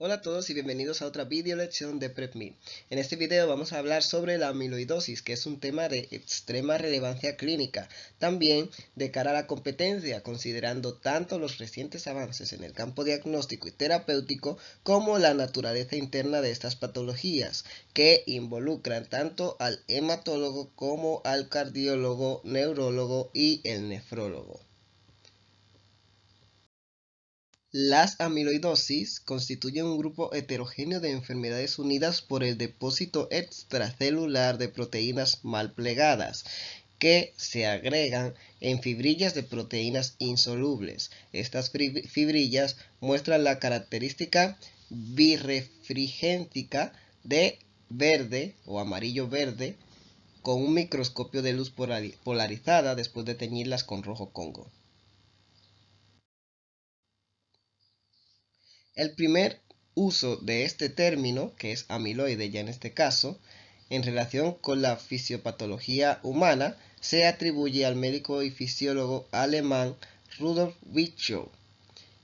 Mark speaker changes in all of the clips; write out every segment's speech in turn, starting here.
Speaker 1: Hola a todos y bienvenidos a otra video lección de PrepMe. En este video vamos a hablar sobre la amiloidosis, que es un tema de extrema relevancia clínica, también de cara a la competencia, considerando tanto los recientes avances en el campo diagnóstico y terapéutico como la naturaleza interna de estas patologías, que involucran tanto al hematólogo como al cardiólogo, neurólogo y el nefrólogo. Las amiloidosis constituyen un grupo heterogéneo de enfermedades unidas por el depósito extracelular de proteínas mal plegadas que se agregan en fibrillas de proteínas insolubles. Estas fibrillas muestran la característica birrefringéntica de verde o amarillo-verde con un microscopio de luz polarizada después de teñirlas con rojo Congo. El primer uso de este término, que es amiloide ya en este caso, en relación con la fisiopatología humana, se atribuye al médico y fisiólogo alemán Rudolf Virchow.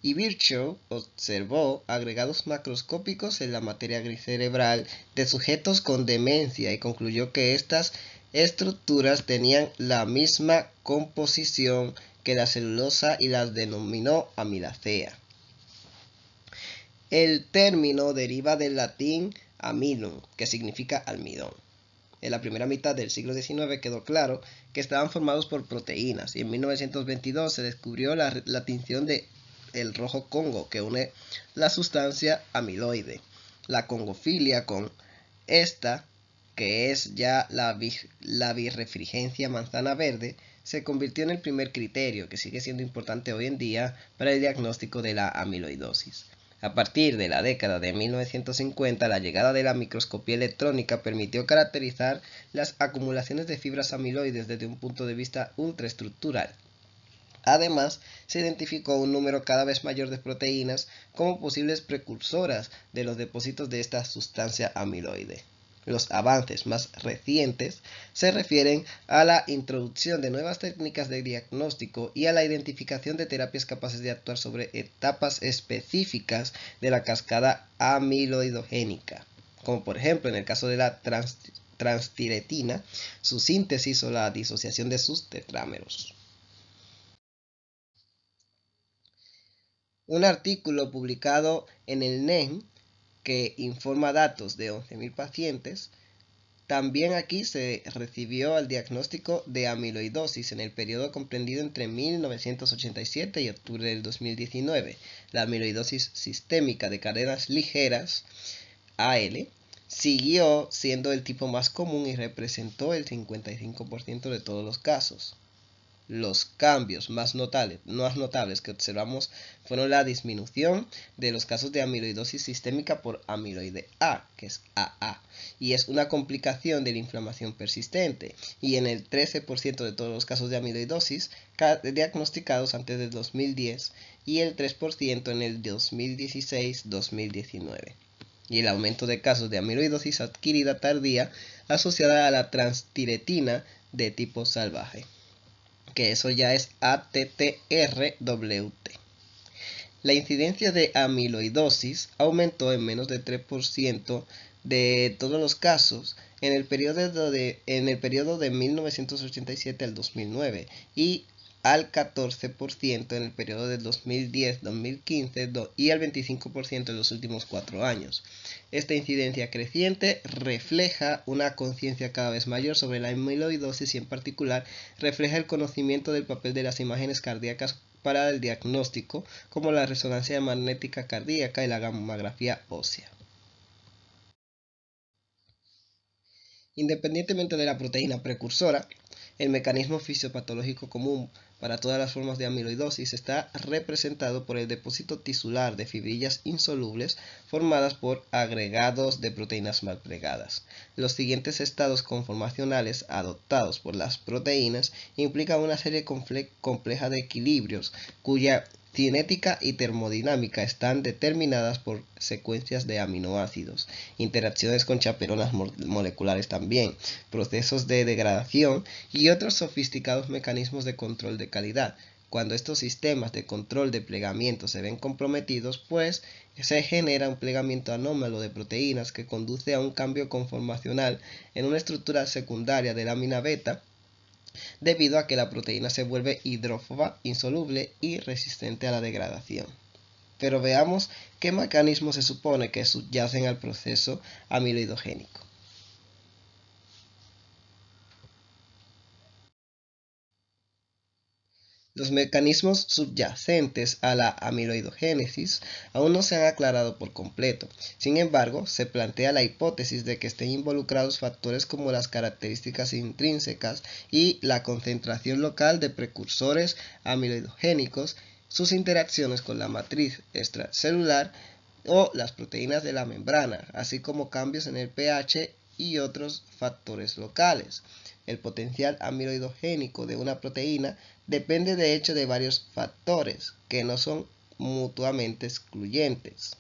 Speaker 1: Y Virchow observó agregados macroscópicos en la materia gris cerebral de sujetos con demencia y concluyó que estas estructuras tenían la misma composición que la celulosa y las denominó amilacea. El término deriva del latín amilum, que significa almidón. En la primera mitad del siglo XIX quedó claro que estaban formados por proteínas y en 1922 se descubrió la tinción de el rojo Congo, que une la sustancia amiloide, la congofilia con esta, que es ya la birrefringencia manzana verde, se convirtió en el primer criterio que sigue siendo importante hoy en día para el diagnóstico de la amiloidosis. A partir de la década de 1950, la llegada de la microscopía electrónica permitió caracterizar las acumulaciones de fibras amiloides desde un punto de vista ultraestructural. Además, se identificó un número cada vez mayor de proteínas como posibles precursoras de los depósitos de esta sustancia amiloide. Los avances más recientes se refieren a la introducción de nuevas técnicas de diagnóstico y a la identificación de terapias capaces de actuar sobre etapas específicas de la cascada amiloidogénica, como por ejemplo en el caso de la transtiretina, su síntesis o la disociación de sus tetrámeros. Un artículo publicado en el NEJM que informa datos de 11.000 pacientes. También aquí se recibió el diagnóstico de amiloidosis en el periodo comprendido entre 1987 y octubre del 2019. La amiloidosis sistémica de cadenas ligeras, AL, siguió siendo el tipo más común y representó el 55% de todos los casos. Los cambios más notables que observamos fueron la disminución de los casos de amiloidosis sistémica por amiloide A, que es AA, y es una complicación de la inflamación persistente, y en el 13% de todos los casos de amiloidosis diagnosticados antes del 2010 y el 3% en el 2016-2019. Y el aumento de casos de amiloidosis adquirida tardía asociada a la transtiretina de tipo salvaje, que eso ya es ATTRWT. La incidencia de amiloidosis aumentó en menos de 3% de todos los casos en el periodo de 1987 al 2009 y al 14% en el periodo del 2010-2015 y al 25% en los últimos 4 años. Esta incidencia creciente refleja una conciencia cada vez mayor sobre la amiloidosis y en particular refleja el conocimiento del papel de las imágenes cardíacas para el diagnóstico, como la resonancia magnética cardíaca y la gamografía ósea. Independientemente de la proteína precursora, el mecanismo fisiopatológico común para todas las formas de amiloidosis está representado por el depósito tisular de fibrillas insolubles formadas por agregados de proteínas mal plegadas. Los siguientes estados conformacionales adoptados por las proteínas implican una serie compleja de equilibrios cuya cinética y termodinámica están determinadas por secuencias de aminoácidos, interacciones con chaperonas moleculares también, procesos de degradación y otros sofisticados mecanismos de control de calidad, Cuando estos sistemas de control de plegamiento se ven comprometidos, pues se genera un plegamiento anómalo de proteínas que conduce a un cambio conformacional en una estructura secundaria de lámina beta, debido a que la proteína se vuelve hidrófoba, insoluble y resistente a la degradación. Pero veamos qué mecanismos se supone que subyacen al proceso amiloidogénico. Los mecanismos subyacentes a la amiloidogénesis aún no se han aclarado por completo. Sin embargo, se plantea la hipótesis de que estén involucrados factores como las características intrínsecas y la concentración local de precursores amiloidogénicos, sus interacciones con la matriz extracelular o las proteínas de la membrana, así como cambios en el pH y otros factores locales. El potencial amiloidogénico de una proteína depende de hecho de varios factores que no son mutuamente excluyentes.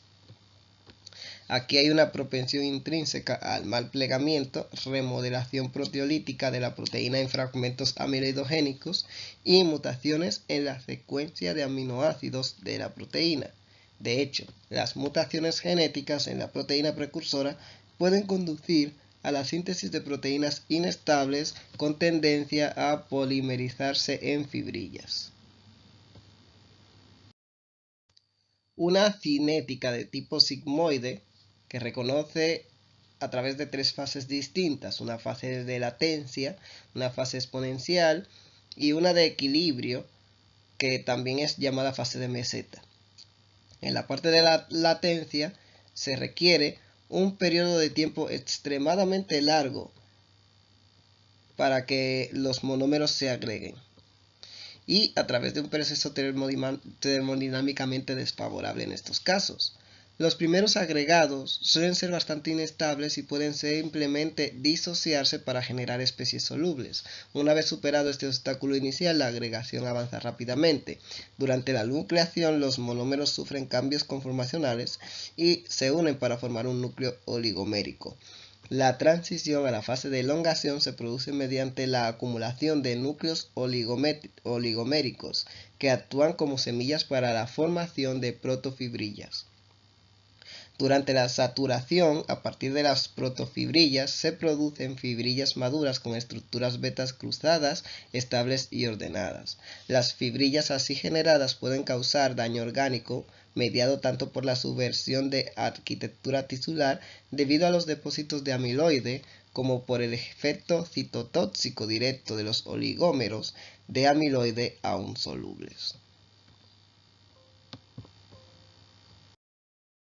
Speaker 1: Aquí hay una propensión intrínseca al mal plegamiento, remodelación proteolítica de la proteína en fragmentos amiloidogénicos y mutaciones en la secuencia de aminoácidos de la proteína. De hecho, las mutaciones genéticas en la proteína precursora pueden conducir a la síntesis de proteínas inestables con tendencia a polimerizarse en fibrillas. Una cinética de tipo sigmoide que reconoce a través de tres fases distintas, una fase de latencia, una fase exponencial y una de equilibrio, que también es llamada fase de meseta. En la parte de la latencia se requiere un periodo de tiempo extremadamente largo para que los monómeros se agreguen y a través de un proceso termodinámicamente desfavorable en estos casos. Los primeros agregados suelen ser bastante inestables y pueden simplemente disociarse para generar especies solubles. Una vez superado este obstáculo inicial, la agregación avanza rápidamente. Durante la nucleación, los monómeros sufren cambios conformacionales y se unen para formar un núcleo oligomérico. La transición a la fase de elongación se produce mediante la acumulación de núcleos oligoméricos que actúan como semillas para la formación de protofibrillas. Durante la saturación, a partir de las protofibrillas, se producen fibrillas maduras con estructuras betas cruzadas, estables y ordenadas. Las fibrillas así generadas pueden causar daño orgánico, mediado tanto por la subversión de arquitectura tisular debido a los depósitos de amiloide, como por el efecto citotóxico directo de los oligómeros de amiloide aún solubles.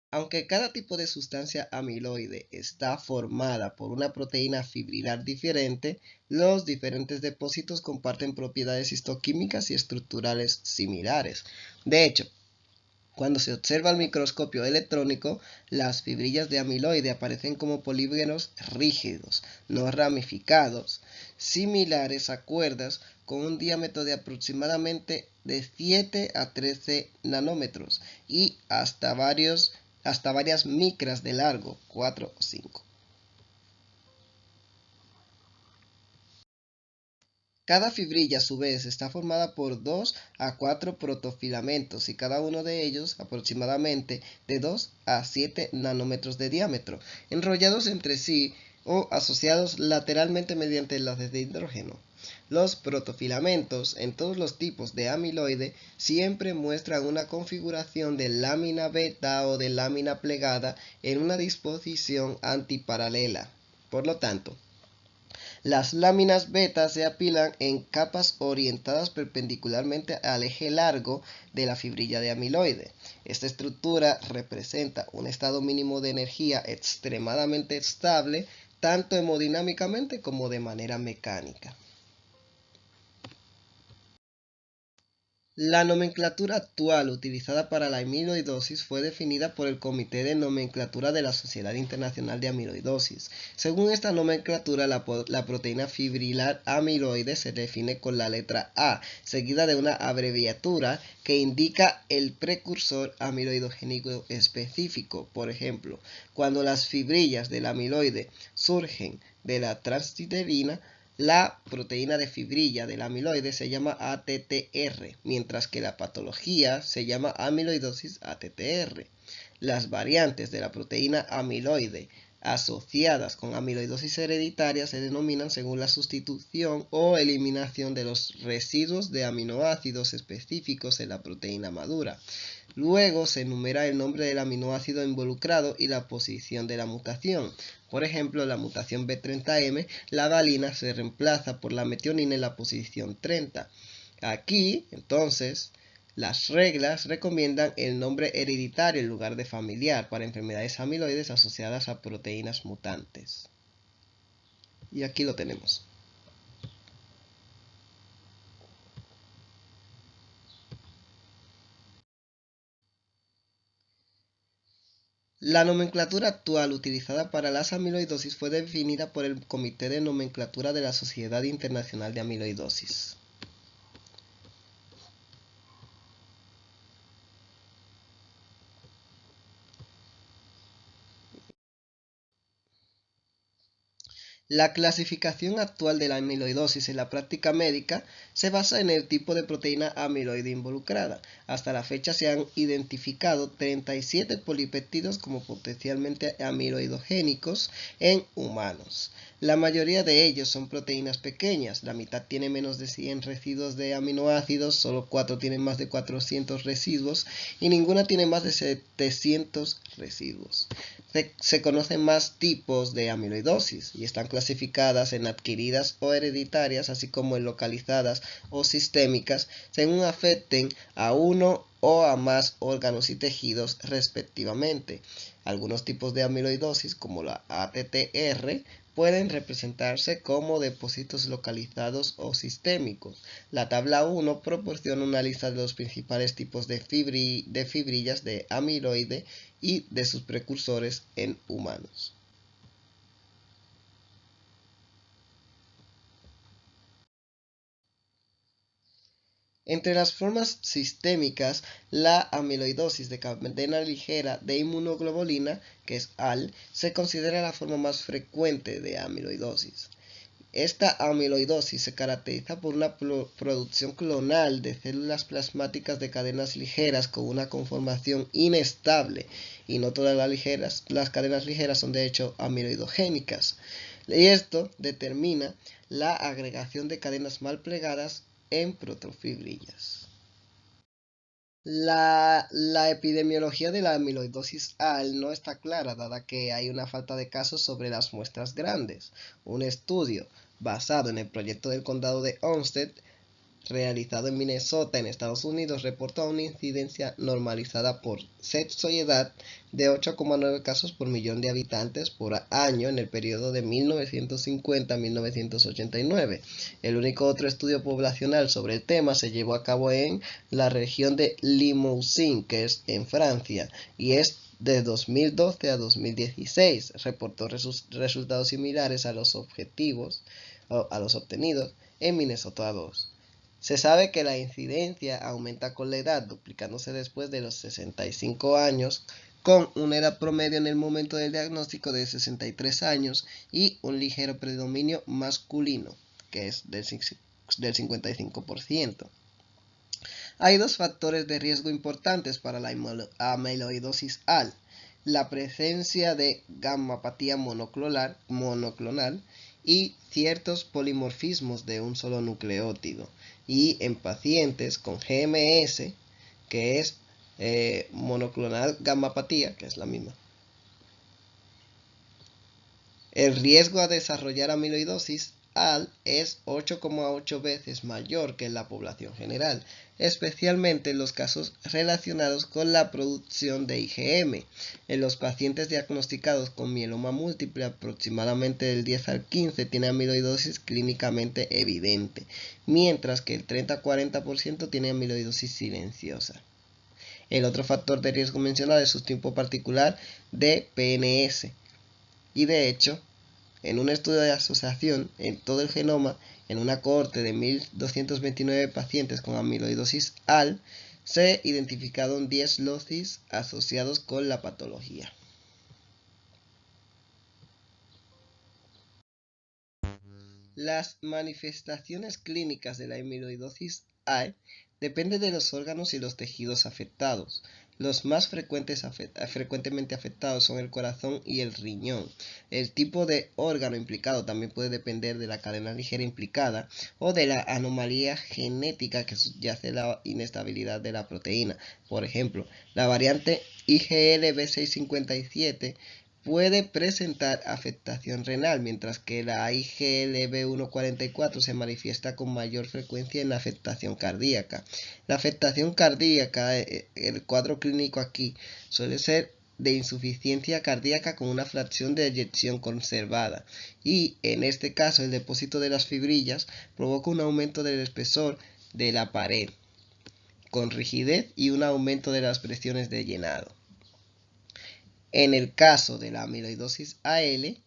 Speaker 1: Aunque cada tipo de sustancia amiloide está formada por una proteína fibrilar diferente, los diferentes depósitos comparten propiedades histoquímicas y estructurales similares. De hecho, cuando se observa al microscopio electrónico, las fibrillas de amiloide aparecen como polímeros rígidos, no ramificados, similares a cuerdas con un diámetro de aproximadamente de 7 a 13 nanómetros y hasta varias micras de largo, 4 o 5. Cada fibrilla a su vez está formada por 2 a 4 protofilamentos y cada uno de ellos aproximadamente de 2 a 7 nanómetros de diámetro, enrollados entre sí o asociados lateralmente mediante enlaces de hidrógeno. Los protofilamentos en todos los tipos de amiloide siempre muestran una configuración de lámina beta o de lámina plegada en una disposición antiparalela. Por lo tanto, las láminas beta se apilan en capas orientadas perpendicularmente al eje largo de la fibrilla de amiloide. Esta estructura representa un estado mínimo de energía extremadamente estable, tanto hemodinámicamente como de manera mecánica. La nomenclatura actual utilizada para la amiloidosis fue definida por el Comité de Nomenclatura de la Sociedad Internacional de Amiloidosis. Según esta nomenclatura, la proteína fibrilar amiloide se define con la letra A, seguida de una abreviatura que indica el precursor amiloidogénico específico. Por ejemplo, cuando las fibrillas del amiloide surgen de la transtiterina, La proteína de fibrilla del amiloide se llama ATTR, mientras que la patología se llama amiloidosis ATTR. Las variantes de la proteína amiloide asociadas con amiloidosis hereditaria se denominan según la sustitución o eliminación de los residuos de aminoácidos específicos en la proteína madura. Luego se enumera el nombre del aminoácido involucrado y la posición de la mutación. Por ejemplo, la mutación B30M, la valina se reemplaza por la metionina en la posición 30. Aquí, entonces, las reglas recomiendan el nombre hereditario en lugar de familiar para enfermedades amiloides asociadas a proteínas mutantes. Y aquí lo tenemos. La nomenclatura actual utilizada para las amiloidosis fue definida por el Comité de Nomenclatura de la Sociedad Internacional de Amiloidosis. La clasificación actual de la amiloidosis en la práctica médica se basa en el tipo de proteína amiloide involucrada. Hasta la fecha se han identificado 37 polipéptidos como potencialmente amiloidogénicos en humanos. La mayoría de ellos son proteínas pequeñas, la mitad tiene menos de 100 residuos de aminoácidos, solo 4 tienen más de 400 residuos y ninguna tiene más de 700 residuos. Se conocen más tipos de amiloidosis y están clasificadas en adquiridas o hereditarias, así como en localizadas o sistémicas, según afecten a uno o a más órganos y tejidos respectivamente. Algunos tipos de amiloidosis, como la ATTR, pueden representarse como depósitos localizados o sistémicos. La tabla 1 proporciona una lista de los principales tipos de fibrillas de amiloide y de sus precursores en humanos. Entre las formas sistémicas, la amiloidosis de cadena ligera de inmunoglobulina, que es AL, se considera la forma más frecuente de amiloidosis. Esta amiloidosis se caracteriza por una producción clonal de células plasmáticas de cadenas ligeras con una conformación inestable, y no todas las cadenas ligeras son de hecho amiloidogénicas. Y esto determina la agregación de cadenas mal plegadas en protofibrillas. La epidemiología de la amiloidosis AL no está clara, dada que hay una falta de casos sobre las muestras grandes. Un estudio basado en el proyecto del condado de Olmsted, realizado en Minnesota, en Estados Unidos, reportó una incidencia normalizada por sexo y edad de 8,9 casos por millón de habitantes por año en el periodo de 1950 a 1989. El único otro estudio poblacional sobre el tema se llevó a cabo en la región de Limousin, que es en Francia, y es de 2012 a 2016. Reportó resultados similares a los obtenidos en Minnesota 2. Se sabe que la incidencia aumenta con la edad, duplicándose después de los 65 años, con una edad promedio en el momento del diagnóstico de 63 años y un ligero predominio masculino, que es del 55%. Hay dos factores de riesgo importantes para la amiloidosis AL: la presencia de gammapatía monoclonal y ciertos polimorfismos de un solo nucleótido. Y en pacientes con GMS, que es monoclonal gammapatía, que es la misma, el riesgo a desarrollar amiloidosis AL es 8,8 veces mayor que en la población general, especialmente en los casos relacionados con la producción de IgM. En los pacientes diagnosticados con mieloma múltiple, aproximadamente del 10 al 15 tiene amiloidosis clínicamente evidente, mientras que el 30-40% tiene amiloidosis silenciosa. El otro factor de riesgo mencionado es su tipo particular de PNS, y de hecho, en un estudio de asociación en todo el genoma, en una cohorte de 1.229 pacientes con amiloidosis AL, se identificaron 10 locis asociados con la patología. Las manifestaciones clínicas de la amiloidosis A dependen de los órganos y los tejidos afectados. Los más frecuentemente afectados son el corazón y el riñón. El tipo de órgano implicado también puede depender de la cadena ligera implicada o de la anomalía genética que subyace la inestabilidad de la proteína. Por ejemplo, la variante IGL-B657 puede presentar afectación renal, mientras que la IGLB144 se manifiesta con mayor frecuencia en la afectación cardíaca. La afectación cardíaca, el cuadro clínico aquí, suele ser de insuficiencia cardíaca con una fracción de eyección conservada, y en este caso el depósito de las fibrillas provoca un aumento del espesor de la pared, con rigidez y un aumento de las presiones de llenado. En el caso de la amiloidosis AL,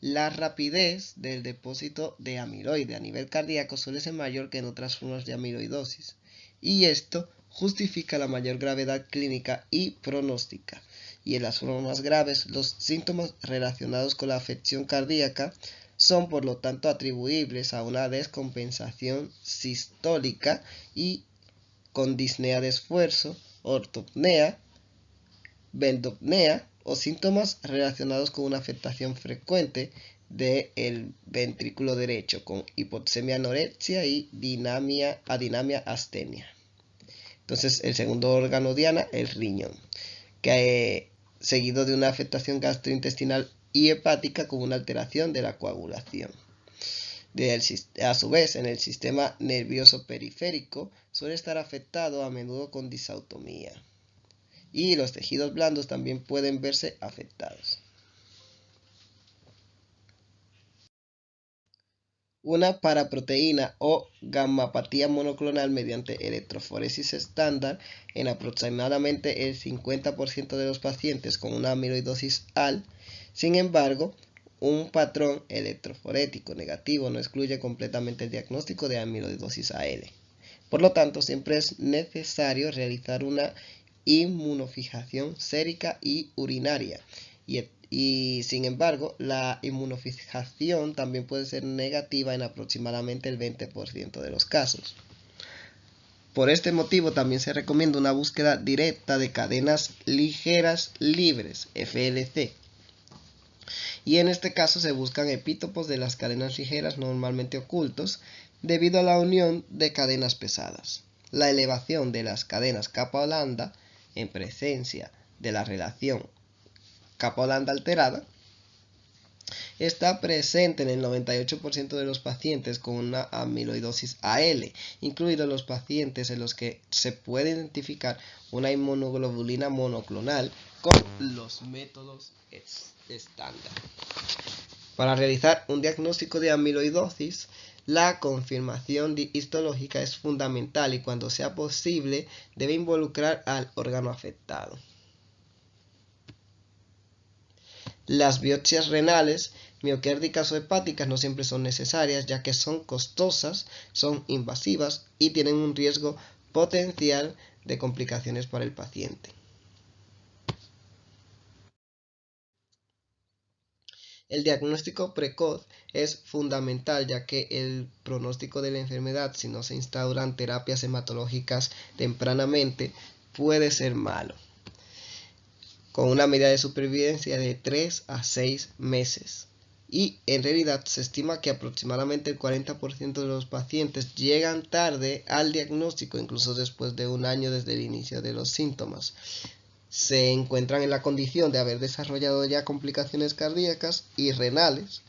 Speaker 1: la rapidez del depósito de amiloide a nivel cardíaco suele ser mayor que en otras formas de amiloidosis, y esto justifica la mayor gravedad clínica y pronóstica. Y en las formas más graves, los síntomas relacionados con la afección cardíaca son por lo tanto atribuibles a una descompensación sistólica y con disnea de esfuerzo, ortopnea, bendopnea o síntomas relacionados con una afectación frecuente del ventrículo derecho, con hipoxemia, anorexia y adinamia astenia. Entonces, el segundo órgano diana, el riñón, que seguido de una afectación gastrointestinal y hepática con una alteración de la coagulación. A su vez, en el sistema nervioso periférico suele estar afectado a menudo con disautomía, y los tejidos blandos también pueden verse afectados. Una paraproteína o gammapatía monoclonal mediante electroforesis estándar en aproximadamente el 50% de los pacientes con una amiloidosis AL. Sin embargo, un patrón electroforético negativo no excluye completamente el diagnóstico de amiloidosis AL. Por lo tanto, siempre es necesario realizar una inmunofijación sérica y urinaria, y sin embargo la inmunofijación también puede ser negativa en aproximadamente el 20% de los casos. Por este motivo también se recomienda una búsqueda directa de cadenas ligeras libres, FLC, y en este caso se buscan epítopos de las cadenas ligeras normalmente ocultos debido a la unión de cadenas pesadas. La elevación de las cadenas capa lambda en presencia de la relación capa lambda alterada está presente en el 98% de los pacientes con una amiloidosis AL, incluidos los pacientes en los que se puede identificar una inmunoglobulina monoclonal con los métodos estándar. Para realizar un diagnóstico de amiloidosis, la confirmación histológica es fundamental y cuando sea posible debe involucrar al órgano afectado. Las biopsias renales, miokárdicas o hepáticas no siempre son necesarias, ya que son costosas, son invasivas y tienen un riesgo potencial de complicaciones para el paciente. El diagnóstico precoz es fundamental, ya que el pronóstico de la enfermedad, si no se instauran terapias hematológicas tempranamente, puede ser malo, con una medida de supervivencia de 3 a 6 meses. Y en realidad se estima que aproximadamente el 40% de los pacientes llegan tarde al diagnóstico, incluso después de un año desde el inicio de los síntomas. Se encuentran en la condición de haber desarrollado ya complicaciones cardíacas y renales,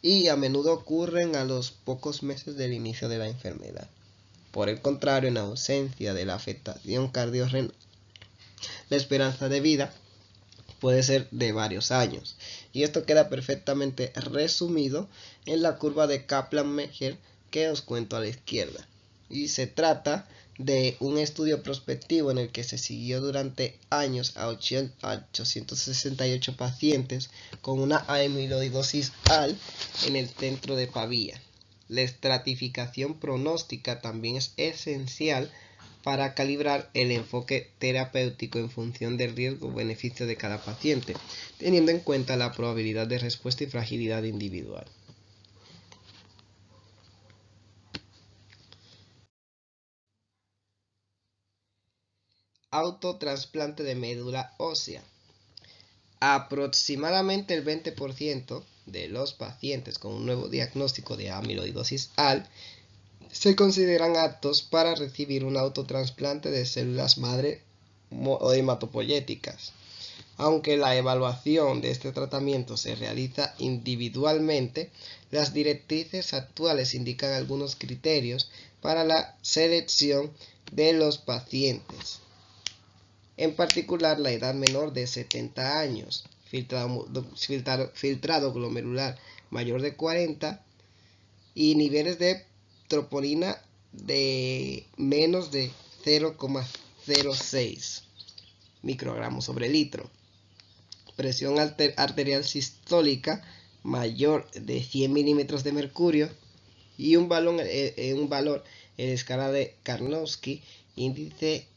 Speaker 1: y a menudo ocurren a los pocos meses del inicio de la enfermedad. Por el contrario, en ausencia de la afectación cardiorrenal, la esperanza de vida puede ser de varios años, y esto queda perfectamente resumido en la curva de Kaplan-Meier que os cuento a la izquierda. Y se trata de un estudio prospectivo en el que se siguió durante años a 868 pacientes con una amiloidosis AL en el centro de Pavía. La estratificación pronóstica también es esencial para calibrar el enfoque terapéutico en función del riesgo o beneficio de cada paciente, teniendo en cuenta la probabilidad de respuesta y fragilidad individual. autotrasplante de médula ósea. Aproximadamente el 20% de los pacientes con un nuevo diagnóstico de amiloidosis AL se consideran aptos para recibir un autotrasplante de células madre o hematopoyéticas. Aunque la evaluación de este tratamiento se realiza individualmente, las directrices actuales indican algunos criterios para la selección de los pacientes. En particular, la edad menor de 70 años, filtrado glomerular mayor de 40 y niveles de troponina de menos de 0,06 microgramos sobre litro. Presión arterial sistólica mayor de 100 milímetros de mercurio y un valor en escala de Karnofsky, índice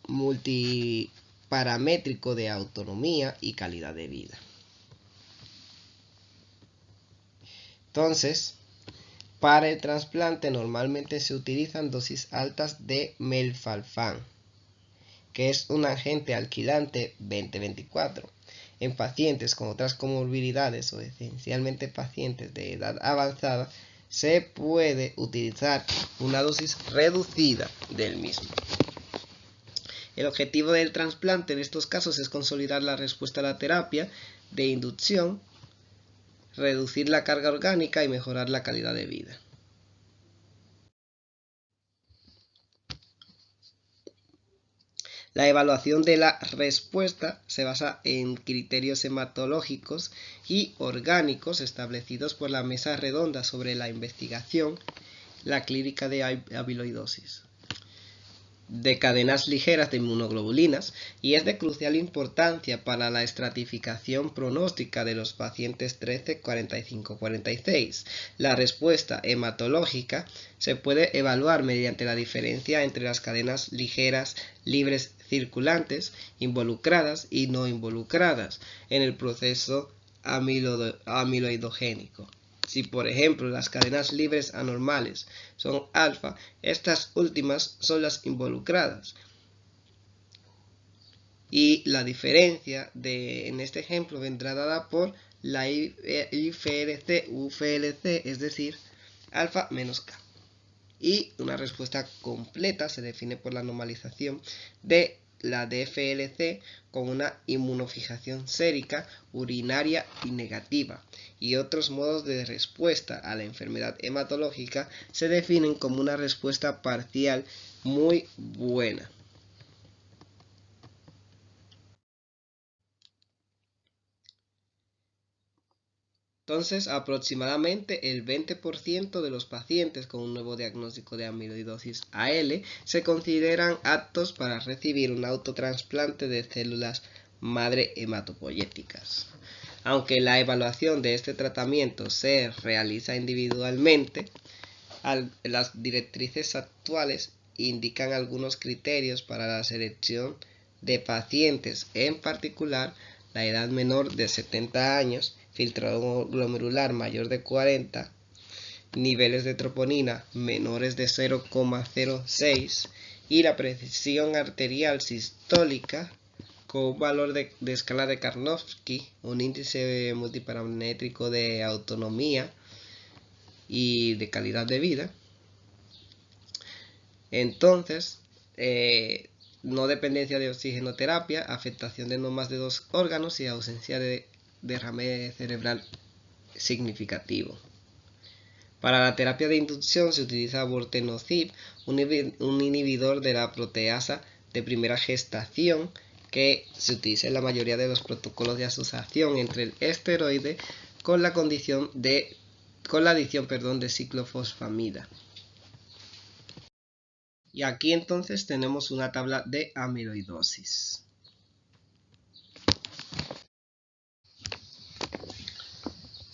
Speaker 1: multiparamétrico de autonomía y calidad de vida. Entonces, para el trasplante normalmente se utilizan dosis altas de melphalan, que es un agente alquilante 20-24. En pacientes con otras comorbilidades o esencialmente pacientes de edad avanzada, se puede utilizar una dosis reducida del mismo. El objetivo del trasplante en estos casos es consolidar la respuesta a la terapia de inducción, reducir la carga orgánica y mejorar la calidad de vida. La evaluación de la respuesta se basa en criterios hematológicos y orgánicos establecidos por la Mesa Redonda sobre la investigación, la clínica de amiloidosis de cadenas ligeras de inmunoglobulinas y es de crucial importancia para la estratificación pronóstica de los pacientes 13, 45, 46. La respuesta hematológica se puede evaluar mediante la diferencia entre las cadenas ligeras libres circulantes involucradas y no involucradas en el proceso amiloidogénico. Si, por ejemplo, las cadenas libres anormales son alfa, estas últimas son las involucradas. Y la diferencia en este ejemplo vendrá dada por la IFLC, UFLC, es decir, alfa menos K. Y una respuesta completa se define por la normalización de la DFLC con una inmunofijación sérica, urinaria y negativa, y otros modos de respuesta a la enfermedad hematológica se definen como una respuesta parcial muy buena. Entonces, aproximadamente el 20% de los pacientes con un nuevo diagnóstico de amiloidosis AL se consideran aptos para recibir un autotrasplante de células madre hematopoyéticas. Aunque la evaluación de este tratamiento se realiza individualmente, las directrices actuales indican algunos criterios para la selección de pacientes, en particular la edad menor de 70 años, filtrado glomerular mayor de 40, niveles de troponina menores de 0,06 y la presión arterial sistólica con un valor de escala de Karnofsky, un índice multiparamétrico de autonomía y de calidad de vida. Entonces, no dependencia de oxigenoterapia, afectación de no más de 2 órganos y ausencia de derrame cerebral significativo. Para la terapia de inducción se utiliza bortezomib, un inhibidor de la proteasa de primera gestación que se utiliza en la mayoría de los protocolos de asociación entre el esteroide con la adición de ciclofosfamida. Y aquí entonces tenemos una tabla de amiloidosis.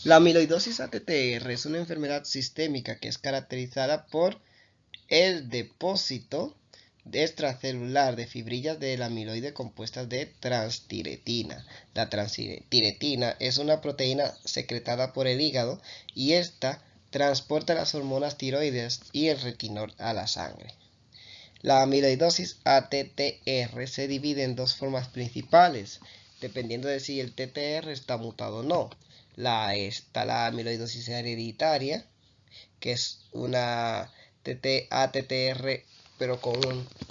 Speaker 1: La amiloidosis ATTR es una enfermedad sistémica que es caracterizada por el depósito extracelular de fibrillas del amiloide compuestas de transtiretina. La transtiretina es una proteína secretada por el hígado y esta transporta las hormonas tiroides y el retinol a la sangre. La amiloidosis ATTR se divide en dos formas principales, dependiendo de si el TTR está mutado o no. Está la amiloidosis hereditaria, que es una ATTR pero con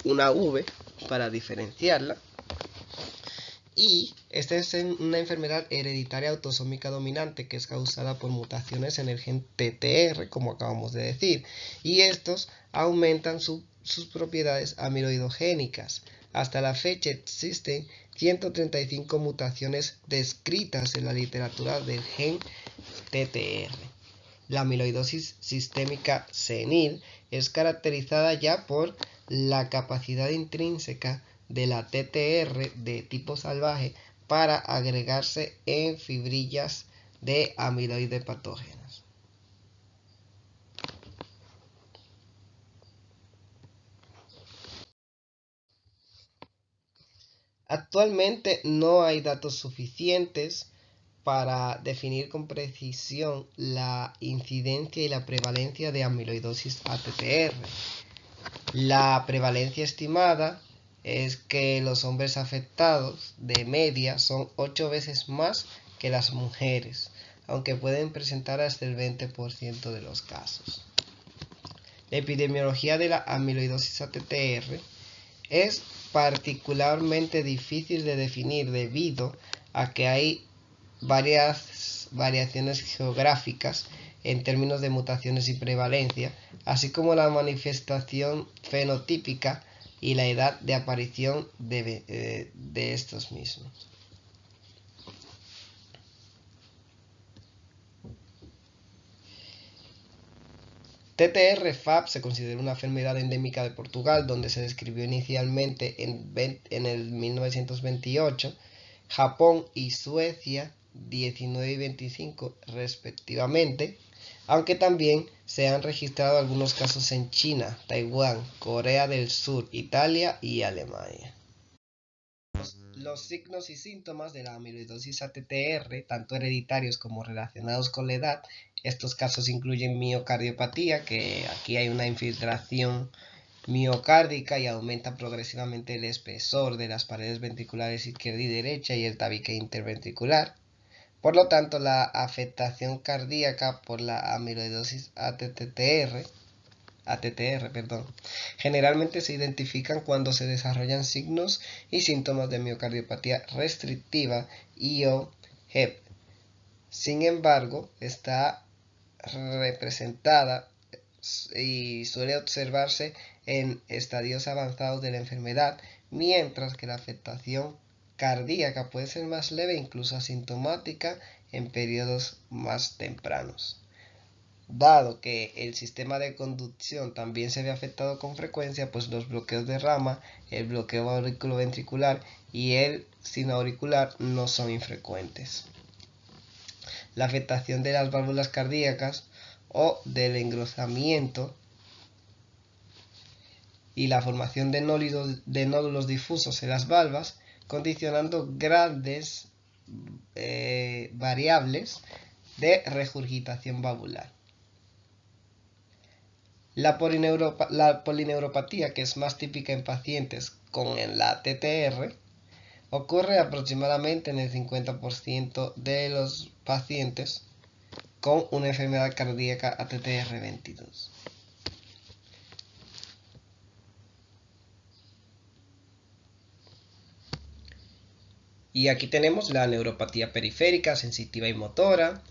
Speaker 1: una V para diferenciarla. Y esta es una enfermedad hereditaria autosómica dominante que es causada por mutaciones en el gen TTR, como acabamos de decir, y estos aumentan sus propiedades amiloidogénicas. Hasta la fecha existen 135 mutaciones descritas en la literatura del gen TTR. La amiloidosis sistémica senil es caracterizada ya por la capacidad intrínseca de la TTR de tipo salvaje para agregarse en fibrillas de amiloide patógenas. Actualmente no hay datos suficientes para definir con precisión la incidencia y la prevalencia de amiloidosis ATTR. La prevalencia estimada es que los hombres afectados de media son 8 veces más que las mujeres, aunque pueden presentar hasta el 20% de los casos. La epidemiología de la amiloidosis ATTR es particularmente difícil de definir debido a que hay varias variaciones geográficas en términos de mutaciones y prevalencia, así como la manifestación fenotípica y la edad de aparición de estos mismos. TTR-FAB se considera una enfermedad endémica de Portugal, donde se describió inicialmente en el 1928, Japón y Suecia 19 y 25 respectivamente, aunque también se han registrado algunos casos en China, Taiwán, Corea del Sur, Italia y Alemania. Los signos y síntomas de la amiloidosis ATTR, tanto hereditarios como relacionados con la edad, estos casos incluyen miocardiopatía, que aquí hay una infiltración miocárdica y aumenta progresivamente el espesor de las paredes ventriculares izquierda y derecha y el tabique interventricular. Por lo tanto, la afectación cardíaca por la amiloidosis ATTR, generalmente se identifican cuando se desarrollan signos y síntomas de miocardiopatía restrictiva y o HEP. Sin embargo, está representada y suele observarse en estadios avanzados de la enfermedad, mientras que la afectación cardíaca puede ser más leve e incluso asintomática en periodos más tempranos. Dado que el sistema de conducción también se ve afectado con frecuencia, pues los bloqueos de rama, el bloqueo auriculoventricular y el sinoauricular no son infrecuentes. La afectación de las válvulas cardíacas o del engrosamiento y la formación de nódulos difusos en las valvas, condicionando grandes variables de regurgitación valvular. La polineuropatía, que es más típica en pacientes con la TTR, ocurre aproximadamente en el 50% de los pacientes con una enfermedad cardíaca ATTR22. Y aquí tenemos la neuropatía periférica, sensitiva y motora.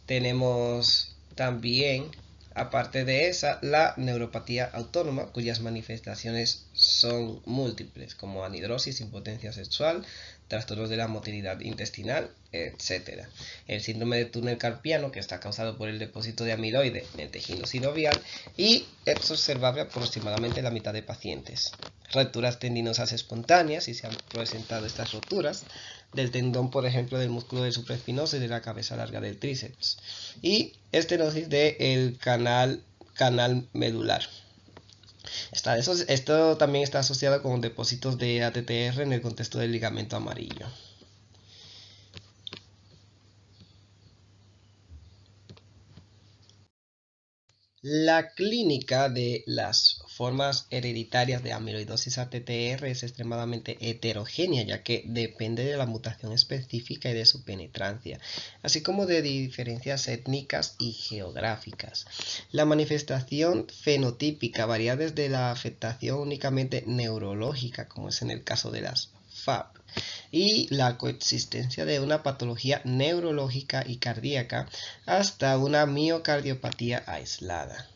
Speaker 1: Tenemos también, aparte de esa, la neuropatía autónoma, cuyas manifestaciones son múltiples, como anhidrosis, impotencia sexual, trastornos de la motilidad intestinal, etc. El síndrome de túnel carpiano, que está causado por el depósito de amiloide en el tejido sinovial y es observable aproximadamente en la mitad de pacientes. Rupturas tendinosas espontáneas, si se han presentado estas rupturas, del tendón, por ejemplo, del músculo del supraespinoso y de la cabeza larga del tríceps. Y estenosis del canal medular. Esto también está asociado con depósitos de ATTR en el contexto del ligamento amarillo. La clínica de las formas hereditarias de amiloidosis ATTR es extremadamente heterogénea, ya que depende de la mutación específica y de su penetrancia, así como de diferencias étnicas y geográficas. La manifestación fenotípica varía desde la afectación únicamente neurológica, como es en el caso de las FAP, y la coexistencia de una patología neurológica y cardíaca hasta una miocardiopatía aislada.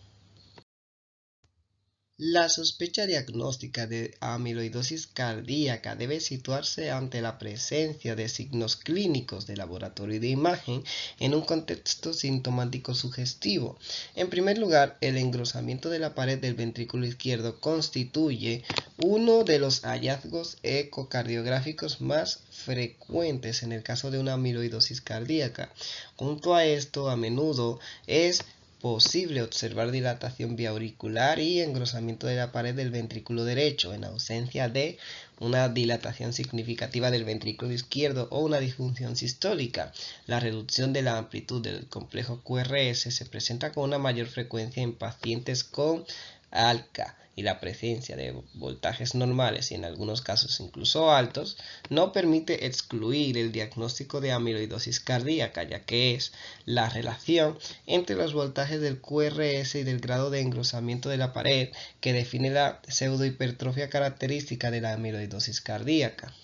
Speaker 1: La sospecha diagnóstica de amiloidosis cardíaca debe situarse ante la presencia de signos clínicos de laboratorio y de imagen en un contexto sintomático sugestivo. En primer lugar, el engrosamiento de la pared del ventrículo izquierdo constituye uno de los hallazgos ecocardiográficos más frecuentes en el caso de una amiloidosis cardíaca. Junto a esto, a menudo es posible observar dilatación biauricular y engrosamiento de la pared del ventrículo derecho en ausencia de una dilatación significativa del ventrículo izquierdo o una disfunción sistólica. La reducción de la amplitud del complejo QRS se presenta con una mayor frecuencia en pacientes con ALCA, y la presencia de voltajes normales y en algunos casos incluso altos no permite excluir el diagnóstico de amiloidosis cardíaca, ya que es la relación entre los voltajes del QRS y del grado de engrosamiento de la pared que define la pseudohipertrofia característica de la amiloidosis cardíaca.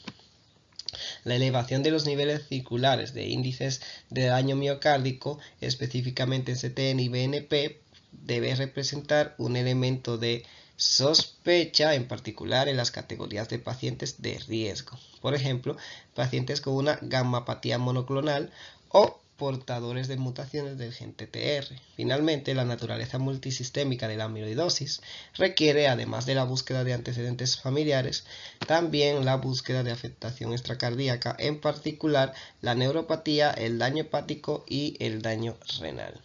Speaker 1: La elevación de los niveles circulares de índices de daño miocárdico, específicamente en CTN y BNP, debe representar un elemento de sospecha, en particular en las categorías de pacientes de riesgo. Por ejemplo, pacientes con una gammapatía monoclonal o portadores de mutaciones del gen TTR. Finalmente, la naturaleza multisistémica de la amiloidosis requiere, además de la búsqueda de antecedentes familiares, también la búsqueda de afectación extracardíaca, en particular la neuropatía, el daño hepático y el daño renal.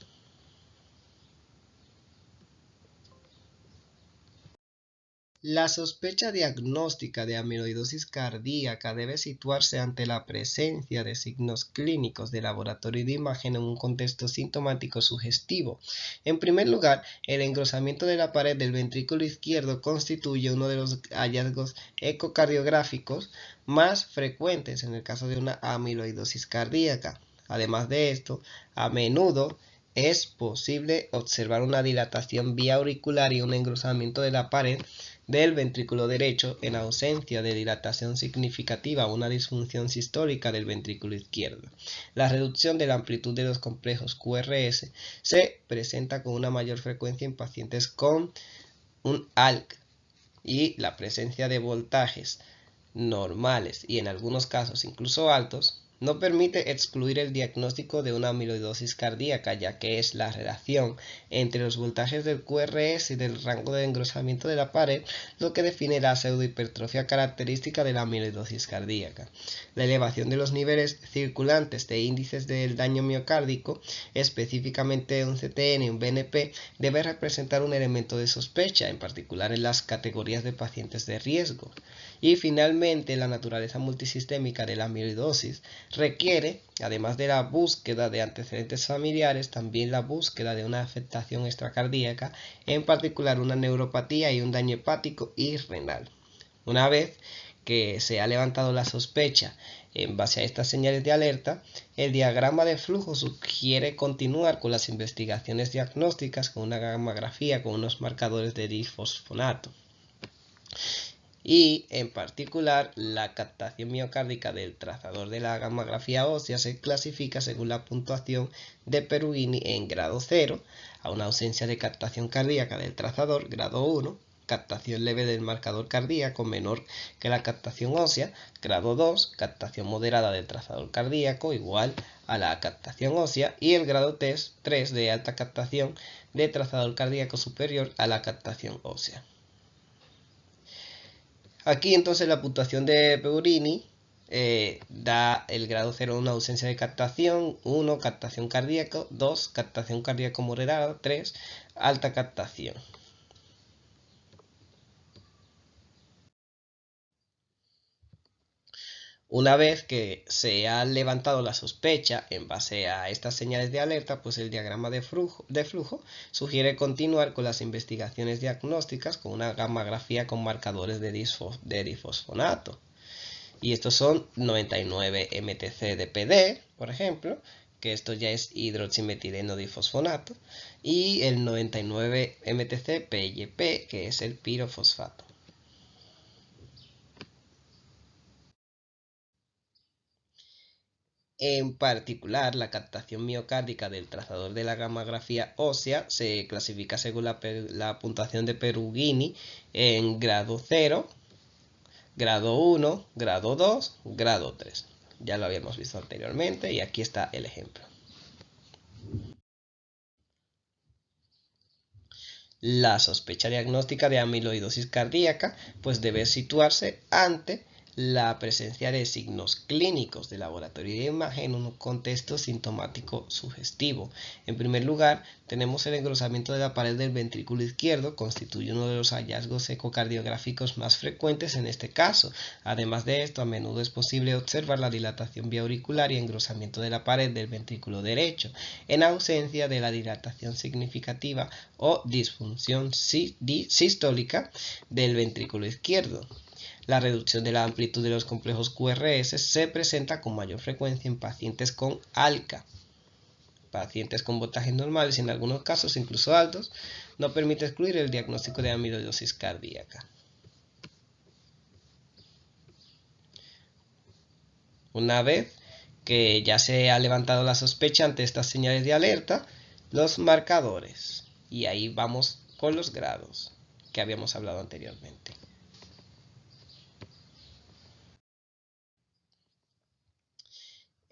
Speaker 1: La sospecha diagnóstica de amiloidosis cardíaca debe situarse ante la presencia de signos clínicos de laboratorio y de imagen en un contexto sintomático sugestivo. En primer lugar, el engrosamiento de la pared del ventrículo izquierdo constituye uno de los hallazgos ecocardiográficos más frecuentes en el caso de una amiloidosis cardíaca. Además de esto, a menudo es posible observar una dilatación vía auricular y un engrosamiento de la pared del ventrículo derecho en ausencia de dilatación significativa o una disfunción sistólica del ventrículo izquierdo. La reducción de la amplitud de los complejos QRS se presenta con una mayor frecuencia en pacientes con un ALK y la presencia de voltajes normales y en algunos casos incluso altos no permite excluir el diagnóstico de una amiloidosis cardíaca, ya que es la relación entre los voltajes del QRS y del rango de engrosamiento de la pared lo que define la pseudohipertrofia característica de la amiloidosis cardíaca. La elevación de los niveles circulantes de índices del daño miocárdico, específicamente un CTN y un BNP, debe representar un elemento de sospecha, en particular en las categorías de pacientes de riesgo. Y finalmente, la naturaleza multisistémica de la amiloidosis requiere, además de la búsqueda de antecedentes familiares, también la búsqueda de una afectación extracardíaca, en particular una neuropatía y un daño hepático y renal. Una vez que se ha levantado la sospecha en base a estas señales de alerta, el diagrama de flujo sugiere continuar con las investigaciones diagnósticas con una gammagrafía con unos marcadores de disfosfonato. Y en particular la captación miocárdica del trazador de la gammagrafía ósea se clasifica según la puntuación de Perugini en grado 0, a una ausencia de captación cardíaca del trazador, grado 1, captación leve del marcador cardíaco menor que la captación ósea, grado 2, captación moderada del trazador cardíaco igual a la captación ósea, y el grado 3 de alta captación de trazador cardíaco superior a la captación ósea. Aquí entonces la puntuación de Perugini da el grado 0 una ausencia de captación, 1 captación cardíaco, 2 captación cardíaco moderada, 3 alta captación. Una vez que se ha levantado la sospecha en base a estas señales de alerta, pues el diagrama de flujo sugiere continuar con las investigaciones diagnósticas con una gammagrafía con marcadores de difosfonato. Y estos son 99 MTC de PD, por ejemplo, que esto ya es hidroximetileno difosfonato, y el 99 MTC PYP, que es el pirofosfato. En particular, la captación miocárdica del trazador de la gammagrafía ósea se clasifica según la puntuación de Perugini en grado 0, grado 1, grado 2, grado 3. Ya lo habíamos visto anteriormente y aquí está el ejemplo. La sospecha diagnóstica de amiloidosis cardíaca pues debe situarse ante la presencia de signos clínicos de laboratorio y de imagen en un contexto sintomático sugestivo. En primer lugar, tenemos el engrosamiento de la pared del ventrículo izquierdo, constituye uno de los hallazgos ecocardiográficos más frecuentes en este caso. Además de esto, a menudo es posible observar la dilatación biauricular y engrosamiento de la pared del ventrículo derecho, en ausencia de la dilatación significativa o disfunción sistólica del ventrículo izquierdo. La reducción de la amplitud de los complejos QRS se presenta con mayor frecuencia en pacientes con ALCA. Pacientes con voltajes normales y en algunos casos incluso altos, no permite excluir el diagnóstico de amiloidosis cardíaca. Una vez que ya se ha levantado la sospecha ante estas señales de alerta, los marcadores. Y ahí vamos con los grados que habíamos hablado anteriormente.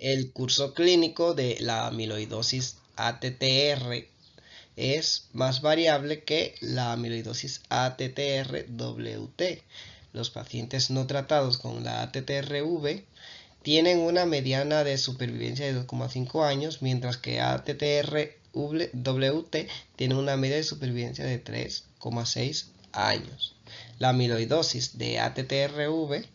Speaker 1: El curso clínico de la amiloidosis ATTR es más variable que la amiloidosis ATTR-WT. Los pacientes no tratados con la ATTR-V tienen una mediana de supervivencia de 2,5 años, mientras que ATTR-WT tiene una media de supervivencia de 3,6 años. La amiloidosis de ATTR-V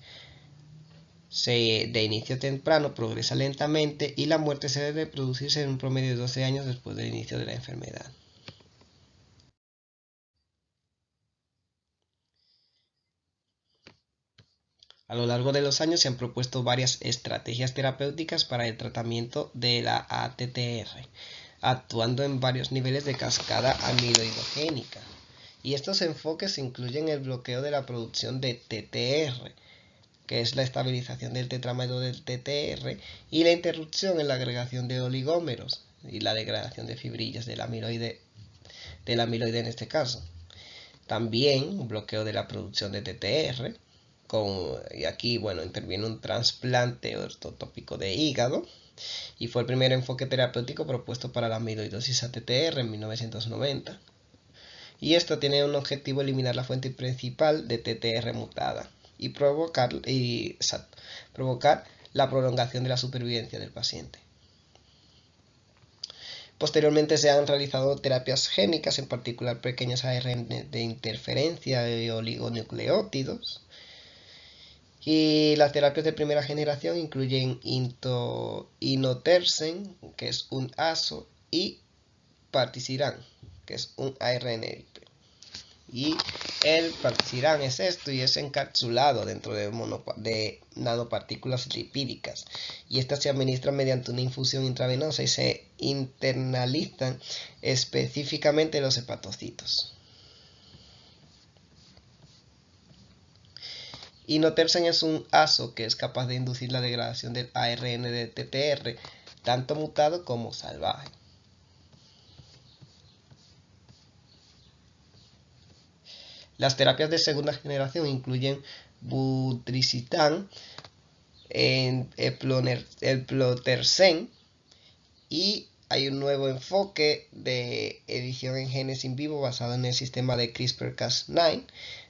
Speaker 1: de inicio temprano progresa lentamente y la muerte se debe producirse en un promedio de 12 años después del inicio de la enfermedad. A lo largo de los años se han propuesto varias estrategias terapéuticas para el tratamiento de la ATTR, actuando en varios niveles de cascada amiloidogénica. Y estos enfoques incluyen el bloqueo de la producción de TTR, que es la estabilización del tetrámero del TTR, y la interrupción en la agregación de oligómeros y la degradación de fibrillas del amiloide en este caso. También un bloqueo de la producción de TTR, y aquí interviene un trasplante ortotópico de hígado, y fue el primer enfoque terapéutico propuesto para la amiloidosis ATTR en 1990. Y esto tiene un objetivo: eliminar la fuente principal de TTR mutada y provocar la prolongación de la supervivencia del paciente. Posteriormente se han realizado terapias génicas, en particular pequeños ARN de interferencia de oligonucleótidos. Y las terapias de primera generación incluyen inotersen, que es un ASO, y particiran, que es un ARN. Y el particiran es esto, y es encapsulado dentro de nanopartículas lipídicas, y estas se administran mediante una infusión intravenosa y se internalizan específicamente en los hepatocitos. Inotersen es un ASO que es capaz de inducir la degradación del ARN de TTR, tanto mutado como salvaje. Las terapias de segunda generación incluyen vutrisiran, eplontersen, y hay un nuevo enfoque de edición en genes in vivo basado en el sistema de CRISPR-Cas9,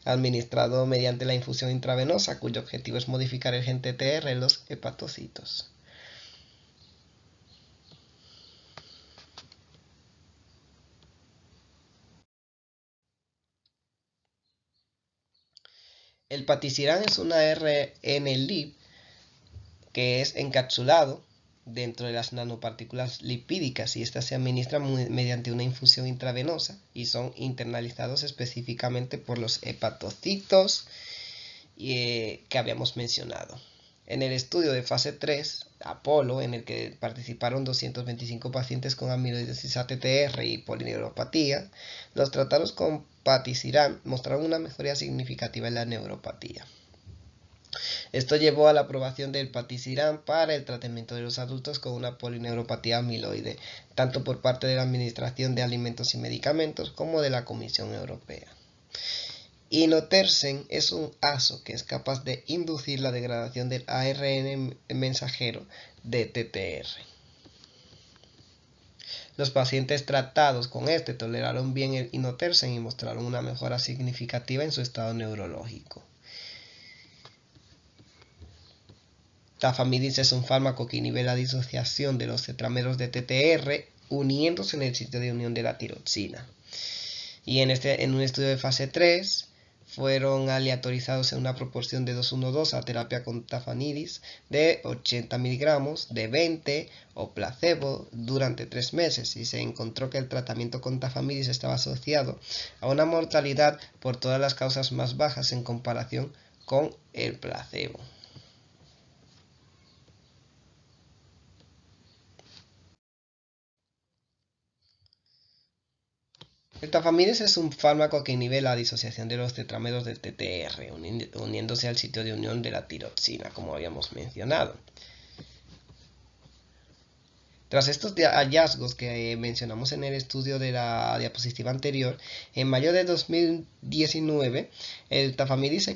Speaker 1: administrado mediante la infusión intravenosa, cuyo objetivo es modificar el gen TTR en los hepatocitos. El patisiran es una ARN-LIP que es encapsulado dentro de las nanopartículas lipídicas y estas se administran mediante una infusión intravenosa y son internalizados específicamente por los hepatocitos que habíamos mencionado. En el estudio de fase 3, Apolo, en el que participaron 225 pacientes con amiloidosis ATTR y polineuropatía, los tratados con patisiran mostraron una mejoría significativa en la neuropatía. Esto llevó a la aprobación del patisiran para el tratamiento de los adultos con una polineuropatía amiloide, tanto por parte de la Administración de Alimentos y Medicamentos como de la Comisión Europea. Inotersen es un ASO que es capaz de inducir la degradación del ARN mensajero de TTR. Los pacientes tratados con este toleraron bien el inotersen y mostraron una mejora significativa en su estado neurológico. Tafamidis es un fármaco que inhibe la disociación de los tetrámeros de TTR uniéndose en el sitio de unión de la tiroxina. Y en un estudio de fase 3 fueron aleatorizados en una proporción de 2:1:2 a terapia con tafamidis de 80 miligramos, de 20 o placebo durante 3 meses y se encontró que el tratamiento con tafamidis estaba asociado a una mortalidad por todas las causas más bajas en comparación con el placebo. El tafamidis es un fármaco que inhibe la disociación de los tetrámeros del TTR, uniéndose al sitio de unión de la tiroxina, como habíamos mencionado. Tras estos hallazgos que mencionamos en el estudio de la diapositiva anterior, en mayo de 2019, el tafamidis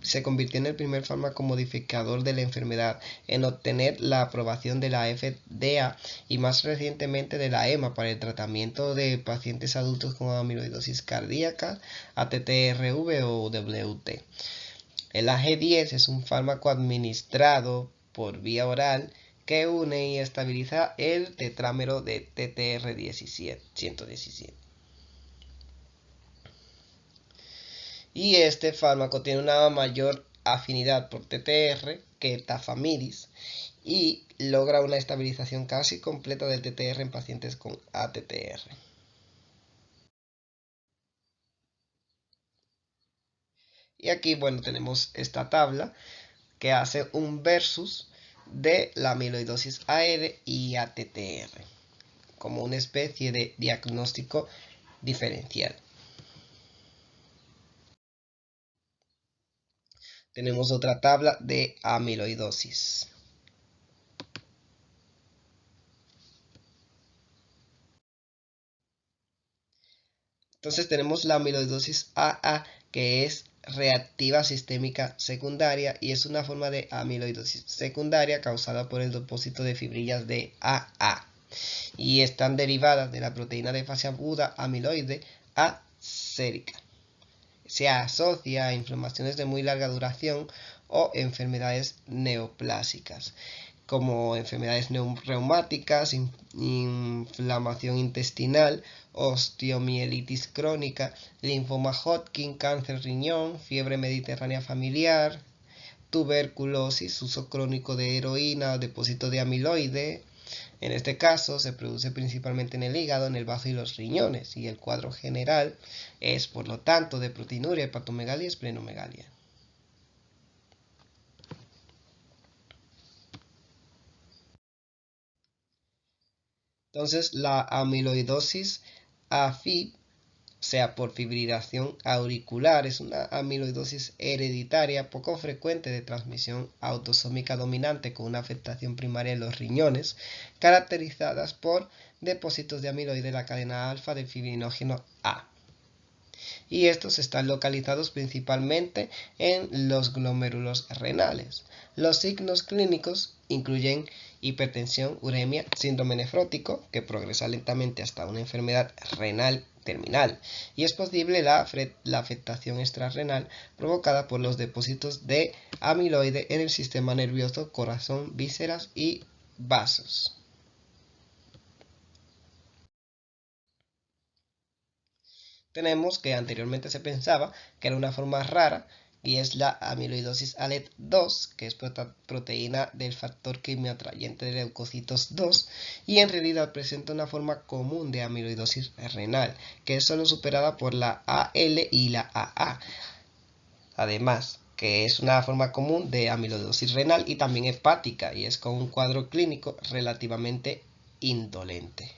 Speaker 1: se convirtió en el primer fármaco modificador de la enfermedad en obtener la aprobación de la FDA y más recientemente de la EMA para el tratamiento de pacientes adultos con amiloidosis cardíaca, ATTRV o WT. El AG10 es un fármaco administrado por vía oral que une y estabiliza el tetrámero de TTR117. Y este fármaco tiene una mayor afinidad por TTR que tafamidis y logra una estabilización casi completa del TTR en pacientes con ATTR. Y aquí, bueno, tenemos esta tabla que hace un versus de la amiloidosis AR y ATTR como una especie de diagnóstico diferencial. Tenemos otra tabla de amiloidosis. Entonces tenemos la amiloidosis AA, que es reactiva sistémica secundaria y es una forma de amiloidosis secundaria causada por el depósito de fibrillas de AA y están derivadas de la proteína de fase aguda amiloide A sérica. Se asocia a inflamaciones de muy larga duración o enfermedades neoplásicas, como enfermedades reumáticas, inflamación intestinal, osteomielitis crónica, linfoma Hodgkin, cáncer riñón, fiebre mediterránea familiar, tuberculosis, uso crónico de heroína o depósito de amiloide. En este caso se produce principalmente en el hígado, en el bazo y los riñones, y el cuadro general es, por lo tanto, de proteinuria, hepatomegalia y esplenomegalia. Entonces, la amiloidosis AFib, sea por fibrilación auricular, es una amiloidosis hereditaria poco frecuente de transmisión autosómica dominante con una afectación primaria en los riñones, caracterizadas por depósitos de amiloide de la cadena alfa del fibrinógeno A. Y estos están localizados principalmente en los glomérulos renales. Los signos clínicos incluyen hipertensión, uremia, síndrome nefrótico, que progresa lentamente hasta una enfermedad renal terminal, y es posible la afectación extrarrenal provocada por los depósitos de amiloide en el sistema nervioso, corazón, vísceras y vasos. Tenemos que anteriormente se pensaba que era una forma rara y es la amiloidosis ALET2, que es proteína del factor quimioatrayente de leucocitos 2, y en realidad presenta una forma común de amiloidosis renal, que es solo superada por la AL y la AA. Además, que es una forma común de amiloidosis renal y también hepática, y es con un cuadro clínico relativamente indolente.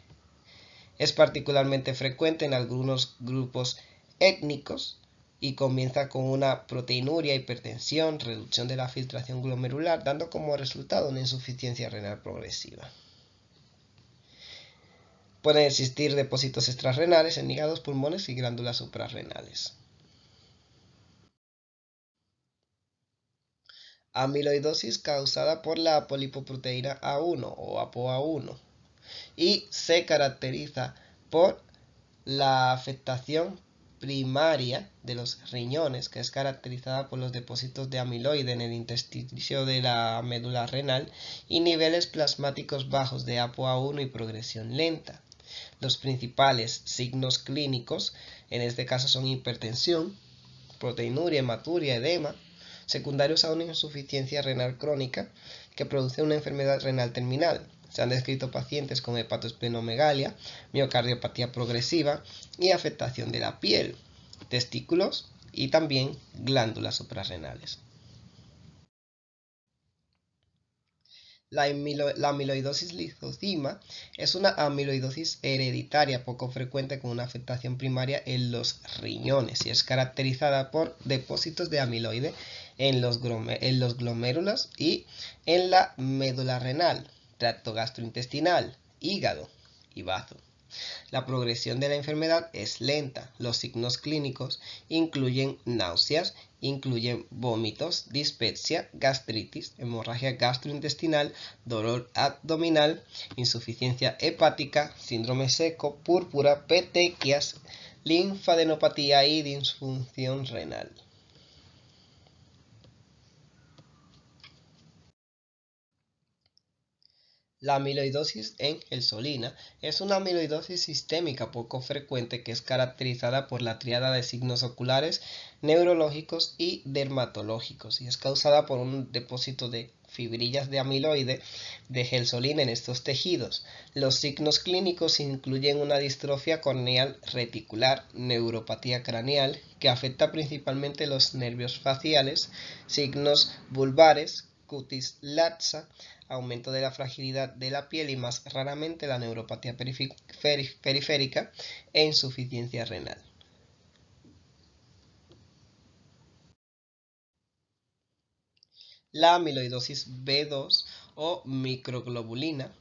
Speaker 1: Es particularmente frecuente en algunos grupos étnicos y comienza con una proteinuria, hipertensión, reducción de la filtración glomerular, dando como resultado una insuficiencia renal progresiva. Pueden existir depósitos extrarrenales en hígados, pulmones y glándulas suprarrenales. Amiloidosis causada por la apolipoproteína A1 o ApoA1 y se caracteriza por la afectación primaria de los riñones, que es caracterizada por los depósitos de amiloide en el intersticio de la médula renal y niveles plasmáticos bajos de ApoA1 y progresión lenta. Los principales signos clínicos en este caso son hipertensión, proteinuria, hematuria, edema, secundarios a una insuficiencia renal crónica que produce una enfermedad renal terminal. Se han descrito pacientes con hepatoesplenomegalia, miocardiopatía progresiva y afectación de la piel, testículos y también glándulas suprarrenales. La amiloidosis lisozima es una amiloidosis hereditaria poco frecuente con una afectación primaria en los riñones y es caracterizada por depósitos de amiloide en los glomérulos y en la médula renal, tracto gastrointestinal, hígado y bazo. La progresión de la enfermedad es lenta. Los signos clínicos incluyen náuseas, incluyen vómitos, dispepsia, gastritis, hemorragia gastrointestinal, dolor abdominal, insuficiencia hepática, síndrome seco, púrpura, petequias, linfadenopatía y disfunción renal. La amiloidosis en gelsolina es una amiloidosis sistémica poco frecuente que es caracterizada por la tríada de signos oculares, neurológicos y dermatológicos y es causada por un depósito de fibrillas de amiloide de gelsolina en estos tejidos. Los signos clínicos incluyen una distrofia corneal reticular, neuropatía craneal que afecta principalmente los nervios faciales, signos vulvares, cutis laxa, aumento de la fragilidad de la piel y más raramente la neuropatía periférica e insuficiencia renal. La amiloidosis B2 o microglobulina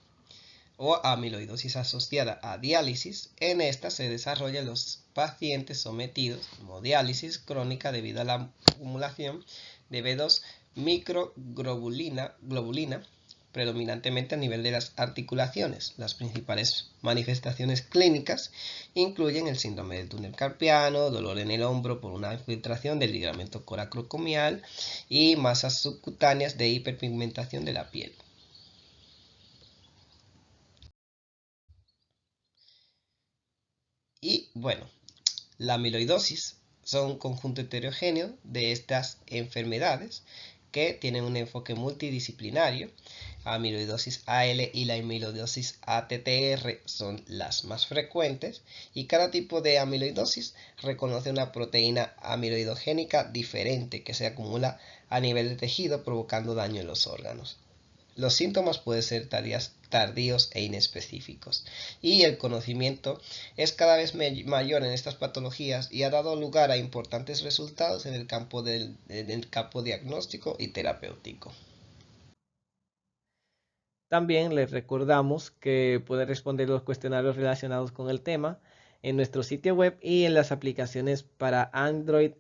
Speaker 1: o amiloidosis asociada a diálisis, en esta se desarrolla en los pacientes sometidos a hemodiálisis crónica debido a la acumulación de B2 microglobulina predominantemente a nivel de las articulaciones. Las principales manifestaciones clínicas incluyen el síndrome del túnel carpiano, dolor en el hombro por una infiltración del ligamento coracomial y masas subcutáneas de hiperpigmentación de la piel. Y bueno, la amiloidosis son un conjunto heterogéneo de estas enfermedades que tienen un enfoque multidisciplinario. La amiloidosis AL y la amiloidosis ATTR son las más frecuentes y cada tipo de amiloidosis reconoce una proteína amiloidogénica diferente que se acumula a nivel de tejido provocando daño en los órganos. Los síntomas pueden ser tardíos e inespecíficos y el conocimiento es cada vez mayor en estas patologías y ha dado lugar a importantes resultados en el campo diagnóstico y terapéutico. También les recordamos que pueden responder los cuestionarios relacionados con el tema en nuestro sitio web y en las aplicaciones para Android